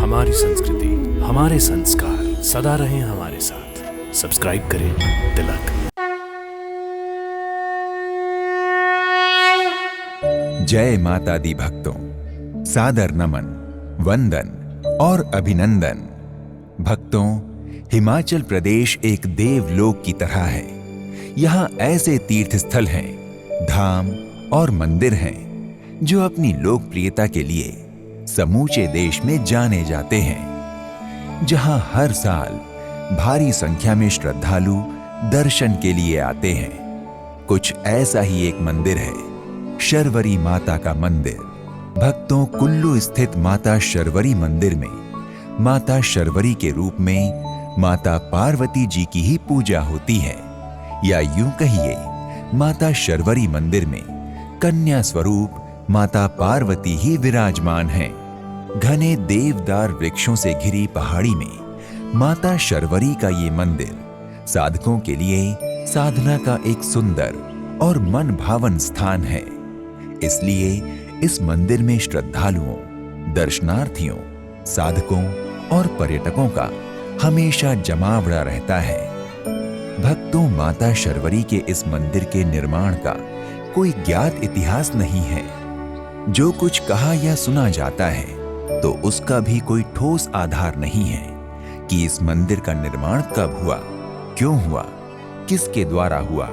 हमारी संस्कृति, हमारे संस्कार सदा रहें हमारे साथ। सब्सक्राइब करें तिलक। जय माता दी भक्तों, सादर नमन, वंदन और अभिनंदन। भक्तों, हिमाचल प्रदेश एक देवलोक की तरह है। यहाँ ऐसे तीर्थ स्थल हैं, धाम और मंदिर हैं जो अपनी लोकप्रियता के लिए समूचे देश में जाने जाते हैं। जहाँ हर साल भारी संख्या में श्रद्धालु दर्शन के लिए आते हैं। कुछ ऐसा ही एक मंदिर है, शर्वरी माता का मंदिर। भक्तों, कुल्लू स्थित माता शर्वरी मंदिर में माता शर्वरी के रूप में माता पार्वती जी की ही पूजा होती है, या यूं कहिए माता शर्वरी मंदिर में कन्या स्वरूप माता पार्वती ही विराजमान हैं। घने देवदार वृक्षों से घिरी पहाड़ी में माता शर्वरी का ये मंदिर साधकों के लिए साधना का एक सुंदर और मन भावन स्थान है। इसलिए इस मंदिर में श्रद्धालुओं, दर्शनार्थियों, साधकों और पर्यटकों का हमेशा जमावड़ा रहता है। भक्तों, माता शर्वरी के इस मंदिर के निर्माण का कोई ज्ञात इतिहास नहीं है। जो कुछ कहा या सुना जाता है तो उसका भी कोई ठोस आधार नहीं है कि इस मंदिर का निर्माण कब हुआ, क्यों हुआ, किसके द्वारा हुआ।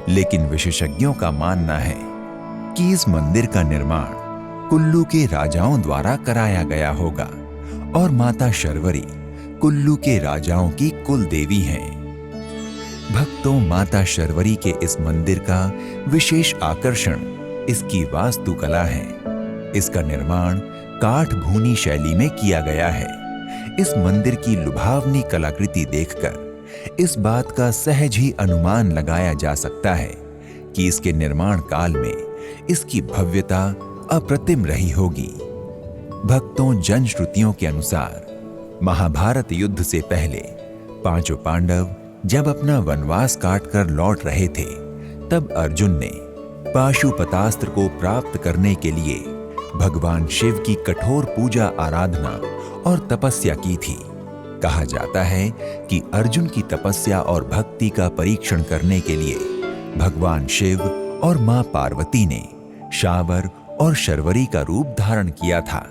लेकिन विशेषज्ञों का मानना है कि इस मंदिर का निर्माण कुल्लू के राजाओं द्वारा कराया गया होगा और माता शर्वरी कुल्लू के राजाओं की कुल देवी हैं। भक्तों, माता शर्वरी के इस मंदिर का विशेष आकर्षण इसकी वास्तुकला है। इसका निर्माण काठ भूनी शैली में किया गया है। इस मंदिर की लुभावनी कलाकृति देखकर इस बात का सहज ही अनुमान लगाया जा सकता है कि इसके निर्माण काल में इसकी भव्यता अप्रतिम रही होगी। भक्तों, जनश्रुतियों के अनुसार महाभारत युद्ध से पहले पांचों पांडव जब अपना वनवास काटकर लौट रहे थे, तब अर्जुन ने पाशुपतास्त्र को प्राप्त करने के लिए भगवान शिव की कठोर पूजा आराधना और तपस्या की थी। कहा जाता है कि अर्जुन की तपस्या और भक्ति का परीक्षण करने के लिए भगवान शिव और मां पार्वती ने शावर और शर्वरी का रूप धारण किया था,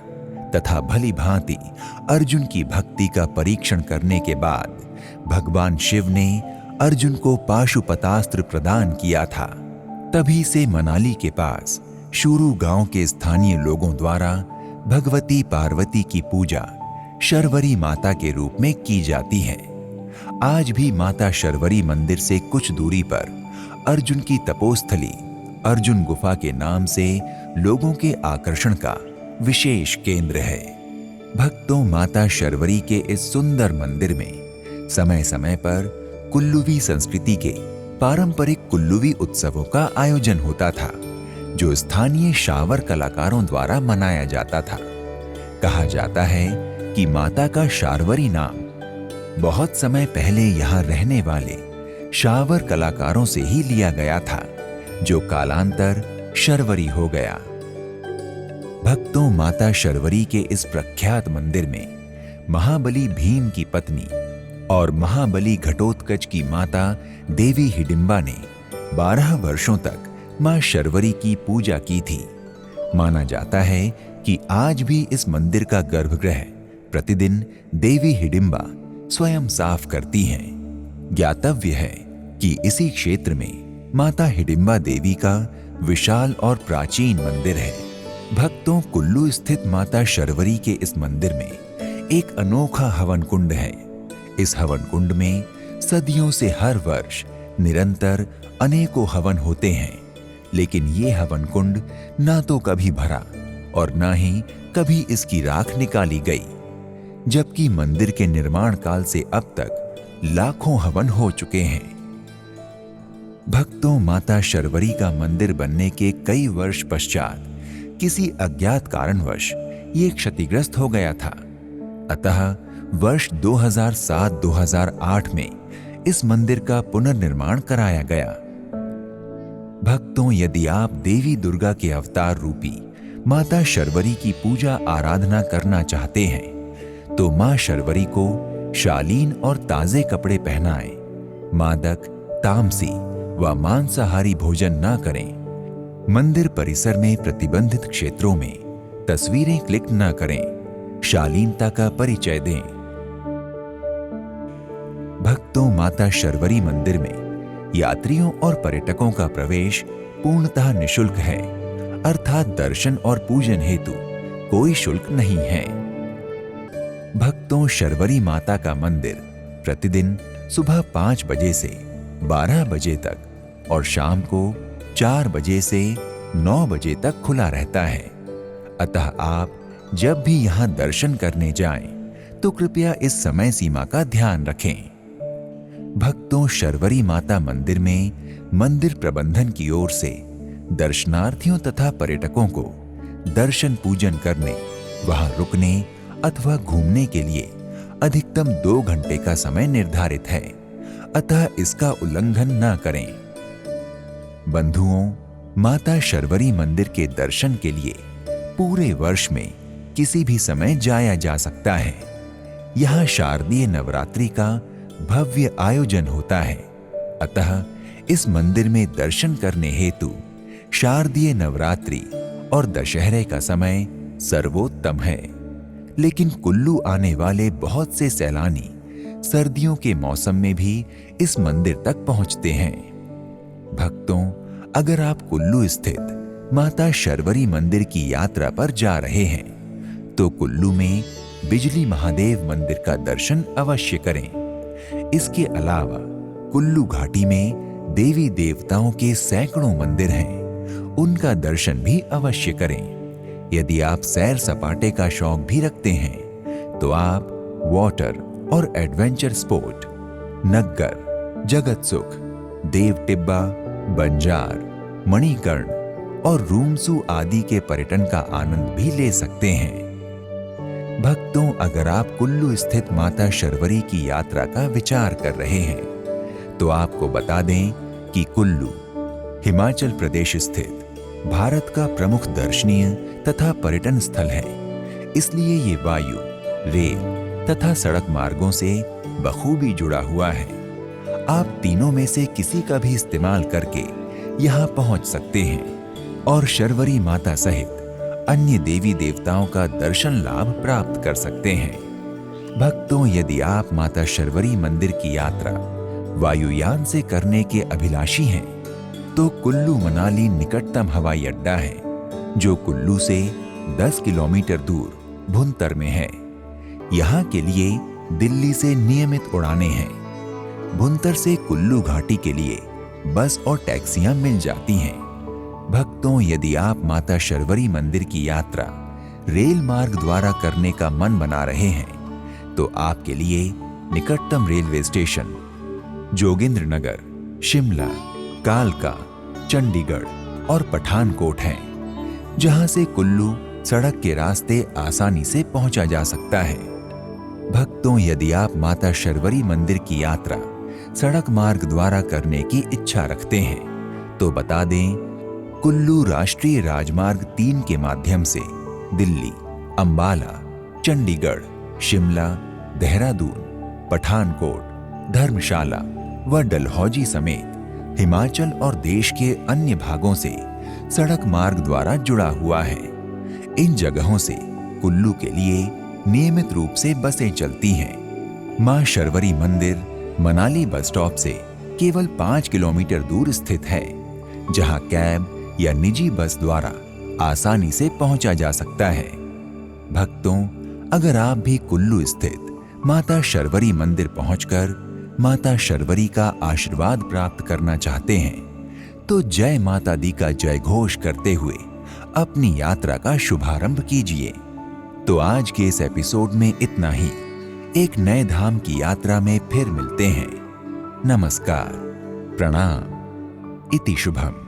तथा भली भांति अर्जुन की भक्ति का परीक्षण करने के बाद भगवान शिव ने अर्जुन को पाशुपतास्त्र प्रदान किया था। तभी से मनाली के पास शुरू गांव के स्थानीय लोगों द्वारा भगवती पार्वती की पूजा शर्वरी माता के रूप में की जाती है। आज भी माता शर्वरी मंदिर से कुछ दूरी पर अर्जुन की तपोस्थली अर्जुन गुफा के नाम से लोगों के आकर्षण का विशेष केंद्र है। भक्तों, माता शर्वरी के इस सुंदर मंदिर में समय समय पर कुल्लूवी संस्कृति के पारंपरिक कुल्लूवी उत्सवों का आयोजन होता था, जो स्थानीय शावर कलाकारों द्वारा मनाया जाता था। कहा जाता है कि माता का शार्वरी नाम बहुत समय पहले यहाँ रहने वाले शावर कलाकारों से ही लिया गया था, जो कालांतर शर्वरी हो गया। भक्तों, माता शर्वरी के इस प्रख्यात मंदिर में महाबली भीम की पत्नी और महाबली घटोत्कच की माता देवी हिडिंबा ने 12 वर्षों तक मां शर्वरी की पूजा की थी। माना जाता है कि आज भी इस मंदिर का गर्भगृह प्रतिदिन देवी हिडिंबा स्वयं साफ करती हैं। ज्ञातव्य है कि इसी क्षेत्र में माता हिडिंबा देवी का विशाल और प्राचीन मंदिर है। भक्तों, कुल्लू स्थित माता शर्वरी के इस मंदिर में एक अनोखा हवन कुंड है। इस हवन कुंड में सदियों से हर वर्ष निरंतर अनेकों हवन होते हैं, लेकिन ये हवन कुंड ना तो कभी भरा और ना ही कभी इसकी राख निकाली गई, जबकि मंदिर के निर्माण काल से अब तक लाखों हवन हो चुके हैं। भक्तों, माता शर्वरी का मंदिर बनने के कई वर्ष पश्चात किसी अज्ञात कारणवश ये क्षतिग्रस्त हो गया था। अतः वर्ष 2007-2008 में इस मंदिर का पुनर्निर्माण कराया गया। भक्तों, यदि आप देवी दुर्गा के अवतार रूपी माता शर्वरी की पूजा आराधना करना चाहते हैं तो मां शर्वरी को शालीन और ताजे कपड़े पहनाएं, मादक, तामसी व मांसाहारी भोजन न करें, मंदिर परिसर में प्रतिबंधित क्षेत्रों में तस्वीरें क्लिक न करें, शालीनता का परिचय दें। भक्तों, माता शर्वरी मंदिर में यात्रियों और पर्यटकों का प्रवेश पूर्णतः निःशुल्क है, अर्थात दर्शन और पूजन हेतु कोई शुल्क नहीं है। भक्तों, शर्वरी माता का मंदिर प्रतिदिन सुबह 5 बजे से 12 बजे तक और शाम को 4 बजे से 9 बजे तक खुला रहता है। अतः आप जब भी यहां दर्शन करने जाएं, तो कृपया इस समय सीमा का ध्यान रखें। भक्तों, शर्वरी माता मंदिर में मंदिर प्रबंधन की ओर से दर्शनार्थियों तथा पर्यटकों को दर्शन पूजन करने, वहां रुकने अथवा घूमने के लिए अधिकतम 2 घंटे का समय निर्धारित है, अतः इसका उल्लंघन न करें। बंधुओं, माता शर्वरी मंदिर के दर्शन के लिए पूरे वर्ष में किसी भी समय जाया जा सकता है। यहां शारदीय नवरात्रि का भव्य आयोजन होता है, अतः इस मंदिर में दर्शन करने हेतु शारदीय नवरात्रि और दशहरे का समय सर्वोत्तम है। लेकिन कुल्लू आने वाले बहुत से सैलानी सर्दियों के मौसम में भी इस मंदिर तक पहुंचते हैं। भक्तों, अगर आप कुल्लू स्थित माता शर्वरी मंदिर की यात्रा पर जा रहे हैं, तो कुल्लू में बिजली महादेव मंदिर का दर्शन अवश्य करें। इसके अलावा कुल्लू घाटी में देवी देवताओं के सैकड़ों मंदिर हैं, उनका दर्शन भी अवश्य करें। यदि आप सैर सपाटे का शौक भी रखते हैं, तो आप वाटर और एडवेंचर स्पोर्ट, नग्गर, जगतसुख, देव टिब्बा, बंजार, मणिकर्ण और रूमसू आदि के पर्यटन का आनंद भी ले सकते हैं। भक्तों, अगर आप कुल्लू स्थित माता शर्वरी की यात्रा का विचार कर रहे हैं, तो आपको बता दें कि कुल्लू हिमाचल प्रदेश स्थित भारत का प्रमुख दर्शनीय तथा पर्यटन स्थल है। इसलिए ये वायु, रेल तथा सड़क मार्गों से बखूबी जुड़ा हुआ है। आप तीनों में से किसी का भी इस्तेमाल करके यहाँ पहुँच सकते हैं और शर्वरी माता सहित अन्य देवी देवताओं का दर्शन लाभ प्राप्त कर सकते हैं। भक्तों, यदि आप माता शर्वरी मंदिर की यात्रा वायुयान से करने के अभिलाषी हैं, तो कुल्लू मनाली निकटतम हवाई अड्डा है, जो कुल्लू से 10 किलोमीटर दूर भुंतर में है। यहाँ के लिए दिल्ली से नियमित उड़ानें हैं। भुंतर से कुल्लू घाटी के लिए बस और टैक्सियां मिल जाती हैं। भक्तों, यदि आप माता शर्वरी मंदिर की यात्रा रेल मार्ग द्वारा करने का मन बना रहे हैं, तो आपके लिए निकटतम रेलवे स्टेशन जोगिंद्रनगर, शिमला, कालका, चंडीगढ़ और पठानकोट हैं, जहां से कुल्लू सड़क के रास्ते आसानी से पहुंचा जा सकता है। भक्तों, यदि आप माता शर्वरी मंदिर की यात्रा सड़क मार्ग द्वारा करने की इच्छा रखते हैं, तो बता दें, कुल्लू राष्ट्रीय राजमार्ग 3 के माध्यम से दिल्ली, अंबाला, चंडीगढ़, शिमला, देहरादून, पठानकोट, धर्मशाला व डलहौजी समेत हिमाचल और देश के अन्य भागों से सड़क मार्ग द्वारा जुड़ा हुआ है। इन जगहों से कुल्लू के लिए नियमित रूप से बसें चलती हैं। मां शर्वरी मंदिर मनाली बस स्टॉप से केवल 5 किलोमीटर दूर स्थित है, जहां कैब या निजी बस द्वारा आसानी से पहुंचा जा सकता है। भक्तों, अगर आप भी कुल्लू स्थित माता शर्वरी मंदिर पहुंचकर माता शर्वरी का आशीर्वाद प्राप्त करना चाहते हैं, तो जय माता दी का जय घोष करते हुए अपनी यात्रा का शुभारंभ कीजिए। तो आज के इस एपिसोड में इतना ही। एक नए धाम की यात्रा में फिर मिलते हैं। नमस्कार, प्रणाम, इति शुभम।